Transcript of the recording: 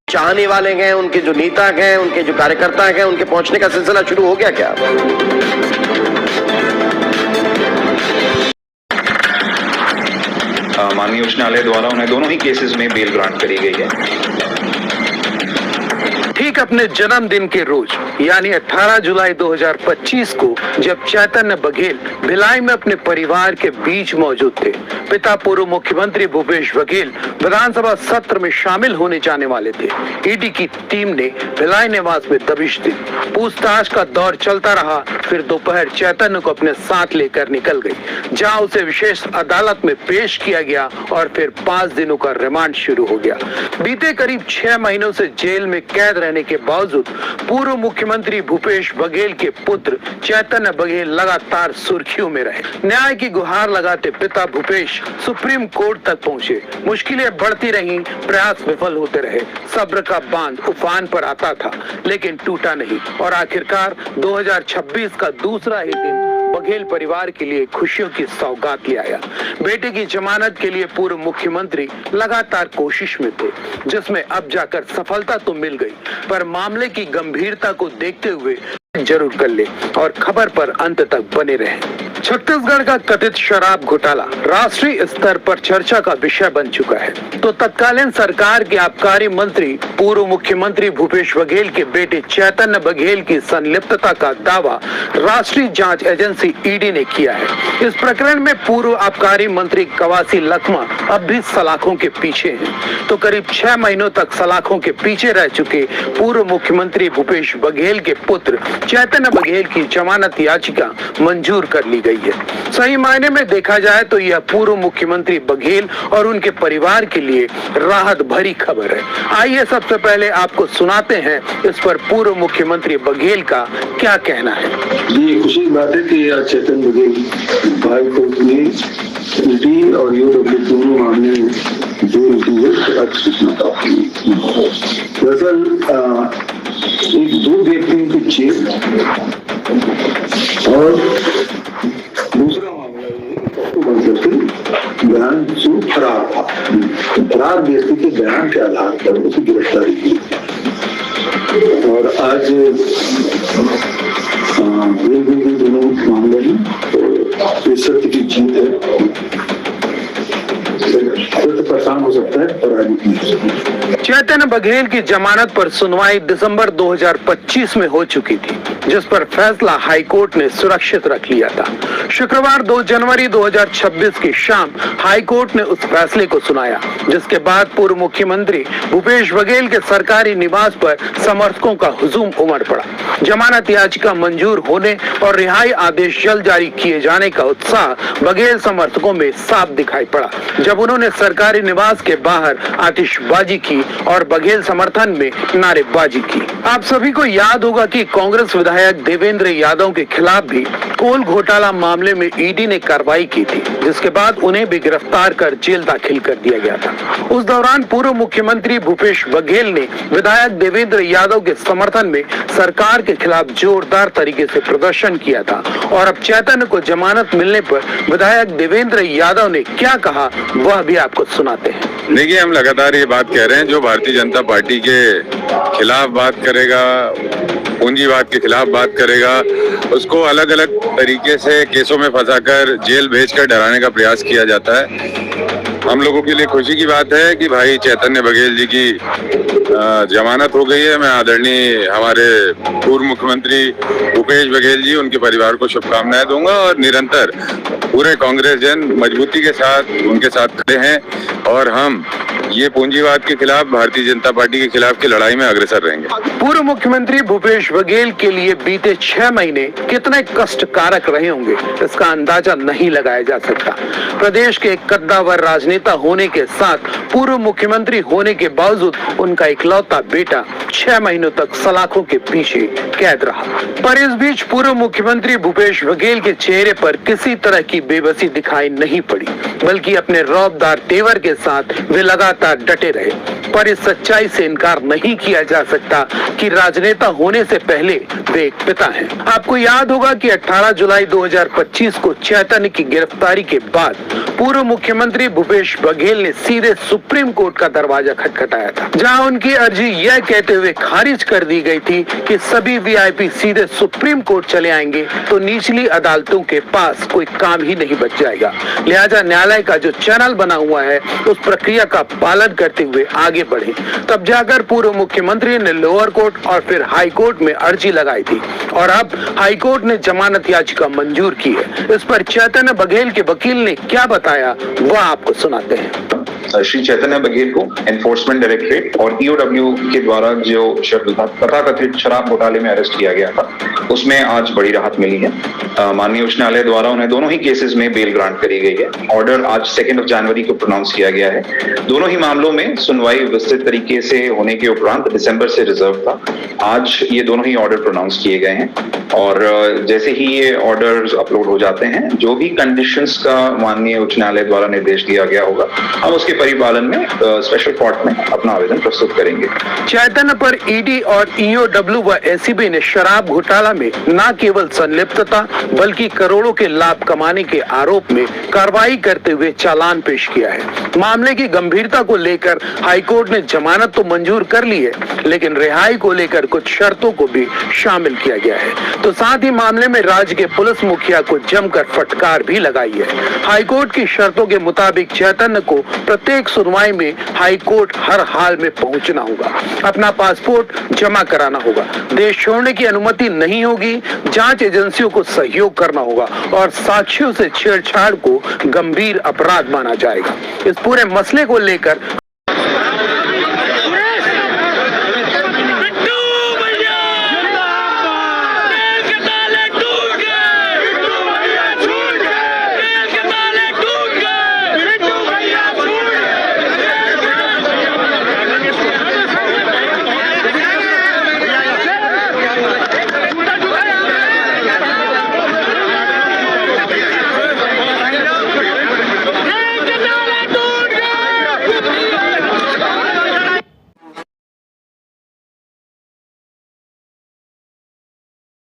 चाहने वाले हैं, उनके जो नेता हैं, उनके जो कार्यकर्ता हैं, उनके पहुंचने का सिलसिला शुरू हो गया क्या? माननीय उच्च न्यायालय द्वारा उन्हें दोनों ही केसेस में बेल ग्रांट करी गई है। ठीक अपने जन्मदिन के रोज यानी 18 जुलाई 2025 को जब चैतन्य बघेल भिलाई में अपने परिवार के बीच मौजूद थे, पिता पूर्व मुख्यमंत्री भूपेश बघेल विधानसभा सत्र में शामिल होने जाने वाले थे। ईडी की टीम ने भिलाई निवास में दबिश दी। पूछताछ का दौर चलता रहा, फिर दोपहर चैतन्य को अपने साथ लेकर निकल गई, जहां उसे विशेष अदालत में पेश किया गया और फिर 5 दिनों का रिमांड शुरू हो गया। बीते करीब 6 महीनों से जेल में कैद रहने के बावजूद पूर्व मुख्यमंत्री भूपेश बघेल के पुत्र चैतन्य बघेल लगातार सुर्खियों में रहे। न्याय की गुहार लगाते पिता भूपेश सुप्रीम कोर्ट तक पहुंचे। मुश्किलें बढ़ती रहीं, प्रयास विफल होते रहे। सब्र का बांध उफान पर आता था, लेकिन टूटा नहीं और आखिरकार 2026 का दूसरा ही दिन बघेल परिवार के लिए खुशियों की सौगात ले आया। बेटे की जमानत के लिए पूर्व मुख्यमंत्री लगातार कोशिश में थे, जिसमें अब जाकर सफलता तो मिल गई, पर मामले की गंभीरता को देखते हुए जरूर कर ले और खबर पर अंत तक बने रहें। छत्तीसगढ़ का कथित शराब घोटाला राष्ट्रीय स्तर पर चर्चा का विषय बन चुका है, तो तत्कालीन सरकार के आबकारी मंत्री पूर्व मुख्यमंत्री भूपेश बघेल के बेटे चैतन्य बघेल की संलिप्तता का दावा राष्ट्रीय जांच एजेंसी ईडी ने किया है। इस प्रकरण में पूर्व आबकारी मंत्री कवासी लखमा अब भी सलाखों के पीछे हैं, तो करीब 6 महीनों तक सलाखों के पीछे रह चुके पूर्व मुख्यमंत्री भूपेश बघेल के पुत्र चैतन्य बघेल की जमानत याचिका मंजूर कर ली गई है। सही मायने में देखा जाए तो यह पूर्व मुख्यमंत्री बघेल और उनके परिवार के लिए राहत भरी खबर है। आइए सबसे पहले आपको सुनाते हैं इस पर पूर्व मुख्यमंत्री बघेल का क्या कहना है। ये खुशी की बात है कि आज चैतन्य बघेल भाई कोर्ट ने ईडी और यूरो के दोनों मामले में बेल दी है। दरअसल एक 2 व्यक्तियों की जेल और दूसरा मामला बयान से फरार था। फरार व्यक्ति के बयान के आधार पर उसे गिरफ्तारी की और आज दोनों मामले में तो सत्य की जीत है। परेशान हो सकता है और चैतन्य बघेल की जमानत पर सुनवाई दिसंबर 2025 में हो चुकी थी, जिस पर फैसला हाईकोर्ट ने सुरक्षित रख लिया था। शुक्रवार 2 जनवरी 2026 की शाम हाईकोर्ट ने उस फैसले को सुनाया, जिसके बाद पूर्व मुख्यमंत्री भूपेश बघेल के सरकारी निवास पर समर्थकों का हुजूम उमड़ पड़ा। जमानत याचिका मंजूर होने और रिहाई आदेश जल्द जारी किए जाने का उत्साह बघेल समर्थकों में साफ दिखाई पड़ा, जब उन्होंने सरकारी निवास के बाहर आतिशबाजी की और बघेल समर्थन में नारेबाजी की। आप सभी को याद होगा कि कांग्रेस विधायक देवेंद्र यादव के खिलाफ भी कोल घोटाला मामले में ईडी ने कार्रवाई की थी, जिसके बाद उन्हें भी गिरफ्तार कर जेल दाखिल कर दिया गया था। उस दौरान पूर्व मुख्यमंत्री भूपेश बघेल ने विधायक देवेंद्र यादव के समर्थन में सरकार के खिलाफ जोरदार तरीके से प्रदर्शन किया था और अब चैतन्य को जमानत मिलने पर विधायक देवेंद्र यादव ने क्या कहा वह भी आपको सुनाते हैं। देखिए, हम लगातार ये बात कह रहे हैं, जो भारतीय जनता पार्टी के खिलाफ बात करेगा, पूंजीवाद के खिलाफ बात करेगा, उसको अलग अलग तरीके से केसों में फंसाकर जेल भेजकर डराने का प्रयास किया जाता है। हम लोगों के लिए खुशी की बात है कि भाई चैतन्य बघेल जी की जमानत हो गई है। मैं आदरणीय हमारे पूर्व मुख्यमंत्री भूपेश बघेल जी, उनके परिवार को शुभकामनाएं दूंगा और निरंतर पूरे कांग्रेस जन मजबूती के साथ उनके साथ खड़े हैं और हम ये पूंजीवाद के खिलाफ, भारतीय जनता पार्टी के खिलाफ की लड़ाई में अग्रसर रहेंगे। पूर्व मुख्यमंत्री भूपेश बघेल के लिए बीते 6 महीने कितने कष्टकारक रहे होंगे, इसका अंदाजा नहीं लगाया जा सकता। प्रदेश के एक कद्दावर राजनेता होने के साथ पूर्व मुख्यमंत्री होने के बावजूद उनका इकलौता बेटा 6 महीनों तक सलाखों के पीछे कैद रहा। पर इस बीच पूर्व मुख्यमंत्री भूपेश बघेल के चेहरे पर किसी तरह की बेबसी दिखाई नहीं पड़ी, बल्कि अपने रौबदार तेवर के साथ वे लगा लगातार डटे रहे, पर इस सच्चाई से इनकार नहीं किया जा सकता कि राजनेता होने से पहले वे एक पिता हैं। आपको याद होगा कि 18 जुलाई 2025 को चैतन्य की गिरफ्तारी के बाद पूर्व मुख्यमंत्री भूपेश बघेल ने सीधे सुप्रीम कोर्ट का दरवाजा खटखटाया था, जहां उनकी अर्जी यह कहते हुए खारिज कर दी गई थी कि सभी वीआईपी सीधे सुप्रीम कोर्ट चले आएंगे तो निचली अदालतों के पास कोई काम ही नहीं बच जाएगा। लिहाजा न्यायालय का जो चैनल बना हुआ है उस प्रक्रिया का पालन करते हुए आगे बढ़े। तब जाकर पूर्व मुख्यमंत्री ने लोअर कोर्ट और फिर हाई कोर्ट में अर्जी लगाई थी और अब हाई कोर्ट ने जमानत याचिका मंजूर की है। इस पर चैतन्य बघेल के वकील ने क्या बताया वह आपको सुनाते हैं। श्री चैतन्य बघेल को एनफोर्समेंट डायरेक्टरेट और ईओडब्ल्यू के द्वारा जो तथाकथित शराब घोटाले में अरेस्ट किया गया था उसमें आज बड़ी राहत मिली है। माननीय उच्च न्यायालय द्वारा उन्हें दोनों ही केसेस में बेल ग्रांट करी गई है। ऑर्डर आज 2 जनवरी को प्रोनाउंस किया गया है। दोनों ही मामलों में सुनवाई विस्तृत तरीके से होने के उपरांत दिसंबर से रिजर्व था। आज ये दोनों ही ऑर्डर प्रोनाउंस किए गए हैं और जैसे ही ये ऑर्डर्स अपलोड हो जाते हैं, जो भी कंडीशंस का माननीय उच्च न्यायालय द्वारा निर्देश दिया गया होगा, हम उसके परिपालन में स्पेशल कोर्ट में अपना आवेदन प्रस्तुत करेंगे। चैतन्य पर ईडी और ईओडब्ल्यू व एसीबी ने शराब घोटाला में न केवल संलिप्तता बल्कि करोड़ों के लाभ कमाने के आरोप में कार्रवाई करते हुए चालान पेश किया है। मामले की गंभीरता को लेकर हाईकोर्ट ने जमानत तो मंजूर कर ली है, लेकिन रिहाई को लेकर कुछ शर्तों को भी शामिल किया गया है। तो साथ ही मामले में राज्य के पुलिस मुखिया को जमकर फटकार भी लगाई है। हाईकोर्ट की शर्तों के मुताबिक चैतन्य को प्रत्येक सुनवाई में हाईकोर्ट हर हाल में पहुंचना होगा, अपना पासपोर्ट जमा कराना होगा, देश छोड़ने की अनुमति नहीं होगी, जांच एजेंसियों को सहयोग करना होगा और साक्ष्यों से छेड़छाड़ को गंभीर अपराध माना जाएगा। इस पूरे मसले को लेकर